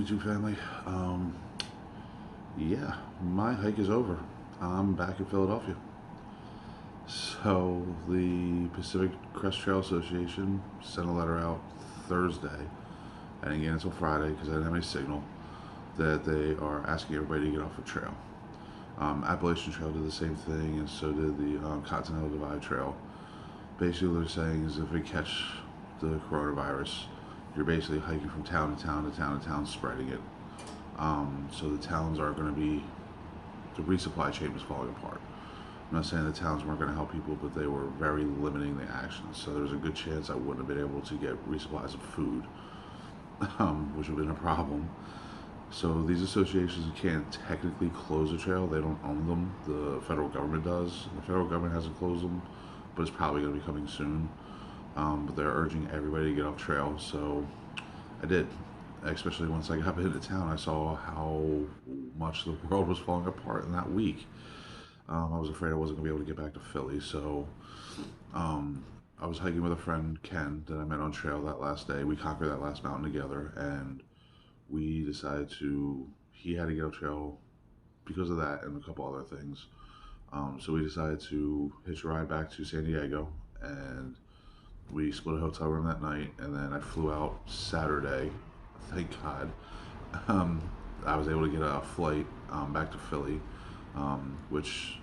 YouTube family. Yeah, my hike is over. I'm back in Philadelphia. So the Pacific Crest Trail Association sent a letter out Thursday. I didn't get it until Friday because I didn't have any signal that they are asking everybody to get off the trail. Appalachian Trail did the same thing, and so did the Continental Divide Trail. Basically, what they're saying is if we catch the coronavirus, you're basically hiking from town to town to town to town, spreading it. So the towns are going to be, the resupply chain was falling apart. I'm not saying the towns weren't going to help people, but they were very limiting the actions. So there's a good chance I wouldn't have been able to get resupplies of food, which would have been a problem. So these associations can't technically close a trail. They don't own them. The federal government does. The federal government hasn't closed them, but it's probably going to be coming soon. But they're urging everybody to get off trail. So I did. Especially once I got into town, I saw how much the world was falling apart in that week. I was afraid I wasn't going to be able to get back to Philly. So I was hiking with a friend, Ken, that I met on trail that last day. We conquered that last mountain together, and we decided he had to get off trail because of that and a couple other things. So we decided to hitch a ride back to San Diego, and we split a hotel room that night, and then I flew out Saturday. Thank God. I was able to get a flight back to Philly, which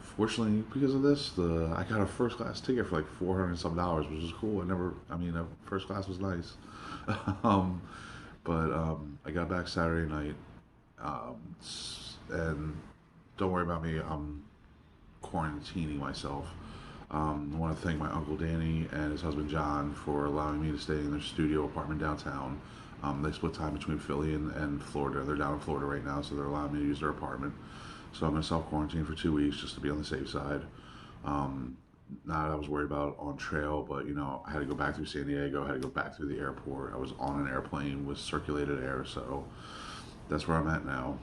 fortunately, because of this, I got a first class ticket for like $400 and some, which was cool. First class was nice. But I got back Saturday night, and don't worry about me, I'm quarantining myself. I want to thank my Uncle Danny and his husband John for allowing me to stay in their studio apartment downtown. They split time between Philly and Florida. They're down in Florida right now, so they're allowing me to use their apartment. So I'm going to self-quarantine for 2 weeks just to be on the safe side. Not that I was worried about on trail, but I had to go back through San Diego, I had to go back through the airport. I was on an airplane with circulated air, so that's where I'm at now.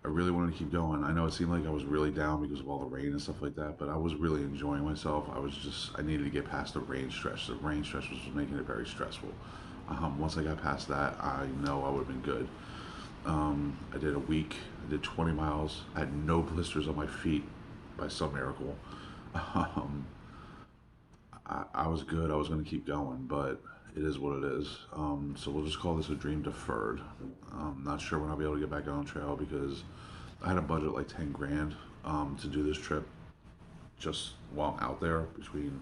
I really wanted to keep going. I know it seemed like I was really down because of all the rain and stuff like that, but I was really enjoying myself. I needed to get past the rain stretch. The rain stretch was making it very stressful. Once I got past that, I know I would have been good. I did a week, I did 20 miles, I had no blisters on my feet by some miracle. I was good, I was going to keep going, but it is what it is. So we'll just call this a dream deferred. I'm not sure when I'll be able to get back on trail because I had a budget like 10 grand to do this trip just while I'm out there, between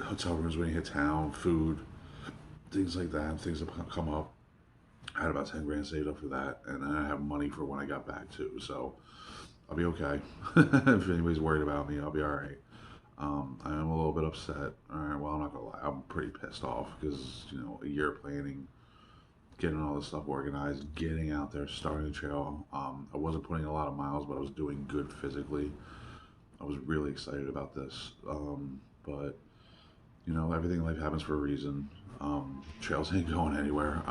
hotel rooms when you hit town, food, things like that, things that come up. I had about 10 grand saved up for that, and then I have money for when I got back too, so I'll be okay. If anybody's worried about me, I'll be alright. I am a little bit upset. Alright, well, I'm not gonna lie, I'm pretty pissed off because, a year planning, getting all this stuff organized, getting out there, starting the trail. I wasn't putting a lot of miles, but I was doing good physically. I was really excited about this. But everything in life happens for a reason. Trails ain't going anywhere.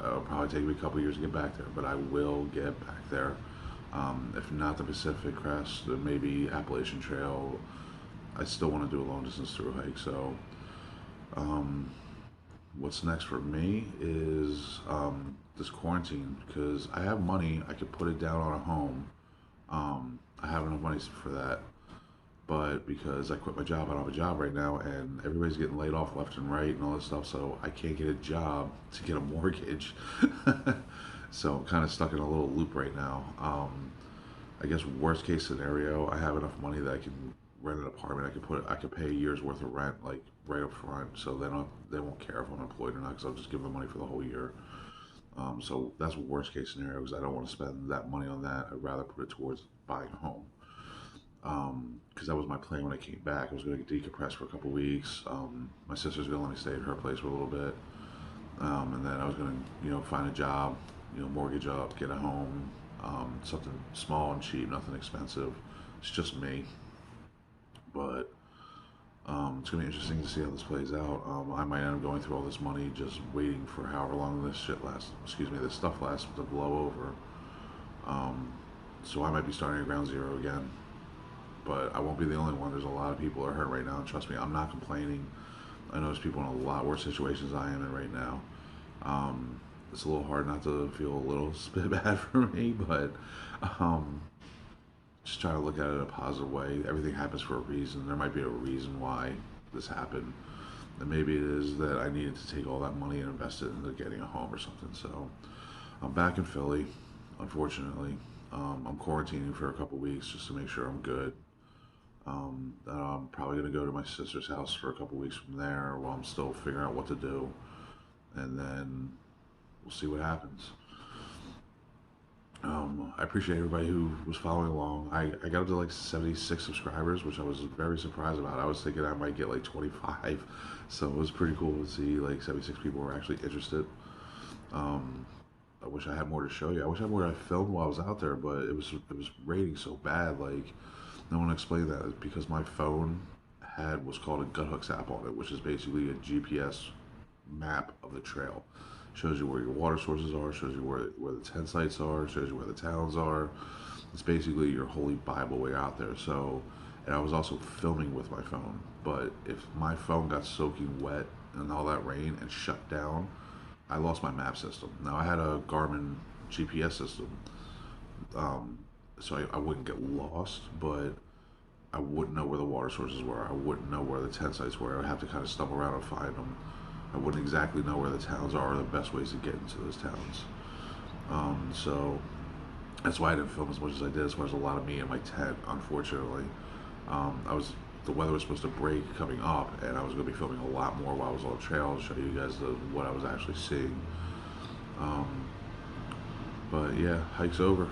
It'll probably take me a couple years to get back there, but I will get back there. If not the Pacific Crest, then maybe Appalachian Trail. I still want to do a long distance through hike. So, what's next for me is this quarantine, because I have money. I could put it down on a home. I have enough money for that. But because I quit my job, I don't have a job right now, and everybody's getting laid off left and right and all this stuff, so I can't get a job to get a mortgage. So I'm kind of stuck in a little loop right now. I guess worst case scenario, I have enough money that I can rent an apartment. I could pay a year's worth of rent like right up front, so they won't care if I'm employed or not, because I'll just give them money for the whole year. So that's worst case scenario, because I don't want to spend that money on that. I'd rather put it towards buying a home. Because that was my plan when I came back. I was going to decompress for a couple weeks. My sister's going to let me stay at her place for a little bit. And then I was going to, find a job, mortgage up, get a home, something small and cheap, nothing expensive. It's just me. But it's going to be interesting to see how this plays out. I might end up going through all this money just waiting for however long this stuff lasts to blow over. So I might be starting at ground zero again. But I won't be the only one. There's a lot of people that are hurt right now, and trust me, I'm not complaining. I know there's people in a lot worse situations I am in right now. It's a little hard not to feel a little bit bad for me, but um, just try to look at it a positive way. Everything happens for a reason. There might be a reason why this happened. And maybe it is that I needed to take all that money and invest it into getting a home or something. So I'm back in Philly, unfortunately. I'm quarantining for a couple weeks just to make sure I'm good. I'm probably going to go to my sister's house for a couple weeks from there while I'm still figuring out what to do. And then we'll see what happens. I appreciate everybody who was following along. I got up to like 76 subscribers, which I was very surprised about. I was thinking I might get like 25. So it was pretty cool to see like 76 people were actually interested. Um, I wish I had more to show you. I wish I had more to film while I was out there, but it was rating so bad. Like no one explained that because my phone had what's called a gut hooks app on it, which is basically a GPS map of the trail. Shows you where your water sources are, shows you where the tent sites are, shows you where the towns are. It's basically your holy Bible way out there. So, and I was also filming with my phone. But if my phone got soaking wet and all that rain and shut down, I lost my map system. Now I had a Garmin GPS system, um, so I wouldn't get lost, but I wouldn't know where the water sources were. I wouldn't know where the tent sites were. I would have to kind of stumble around and find them. I wouldn't exactly know where the towns are or the best ways to get into those towns. So that's why I didn't film as much as I did, as far as a lot of me in my tent, unfortunately. The weather was supposed to break coming up, and I was going to be filming a lot more while I was on the trail to show you guys what I was actually seeing. Um, but yeah, hike's over.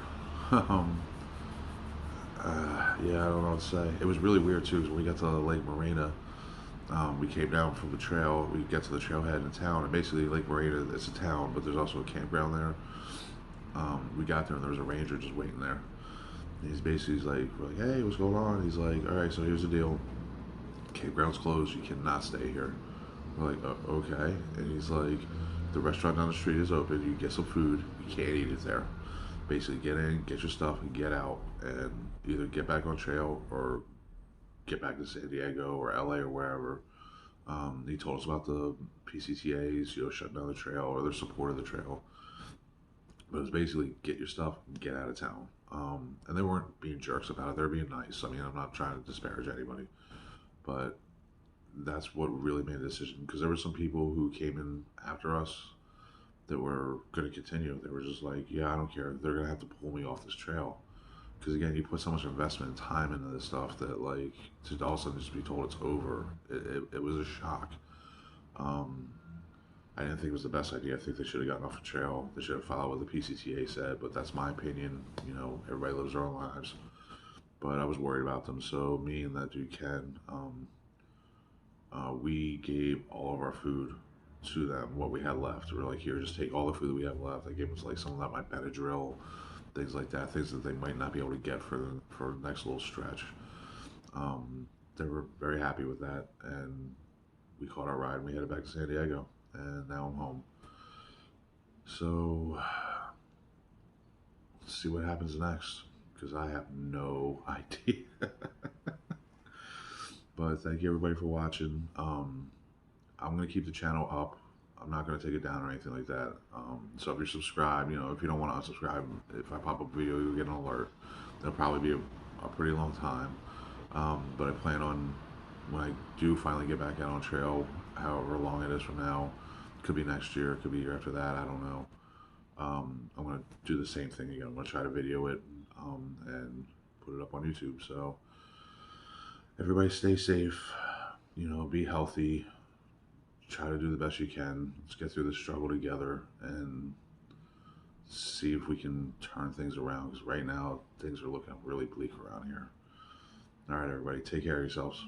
um, yeah, I don't know what to say. It was really weird too, because when we got to Lake Morena, we came down from the trail. We get to the trailhead in the town, and basically Lake Morena, it's a town, but there's also a campground there. We got there, and there was a ranger just waiting there. And he's like, we're like, hey, what's going on? He's like, all right, so here's the deal. Campground's closed. You cannot stay here. We're like, okay. And he's like, the restaurant down the street is open. You get some food. You can't eat it there. Basically, get in, get your stuff, and get out, and either get back on trail or get back to San Diego or LA or wherever. He told us about the PCTAs, shutting down the trail or their support of the trail. But it was basically get your stuff and get out of town. And they weren't being jerks about it. They were being nice. I mean, I'm not trying to disparage anybody, but that's what really made the decision. Because there were some people who came in after us that were going to continue. They were just like, yeah, I don't care. They're going to have to pull me off this trail. Because again, you put so much investment and time into this stuff that like to all of a sudden just be told it's over, it was a shock. Um, I didn't think it was the best idea. I think they should have gotten off the trail. They should have followed what the PCTA said, but that's my opinion. Everybody lives their own lives. But I was worried about them, so me and that dude Ken, we gave all of our food to them, what we had left. We were like, here, just take all the food that we have left. I gave them like some of that, my Benadryl, things like that, things that they might not be able to get for the next little stretch. They were very happy with that, and we caught our ride and we headed back to San Diego, and now I'm home. So let's see what happens next, because I have no idea. But thank you everybody for watching. I'm gonna keep the channel up. I'm not going to take it down or anything like that. So if you're subscribed, if you don't want to unsubscribe, if I pop up a video, you'll get an alert. It'll probably be a pretty long time. But I plan on, when I do finally get back out on trail, however long it is from now, could be next year, could be year after that, I don't know. I'm going to do the same thing again. I'm going to try to video it and put it up on YouTube. So everybody stay safe, be healthy. Try to do the best you can. Let's get through this struggle together and see if we can turn things around, because right now things are looking really bleak around here. All right, everybody, take care of yourselves.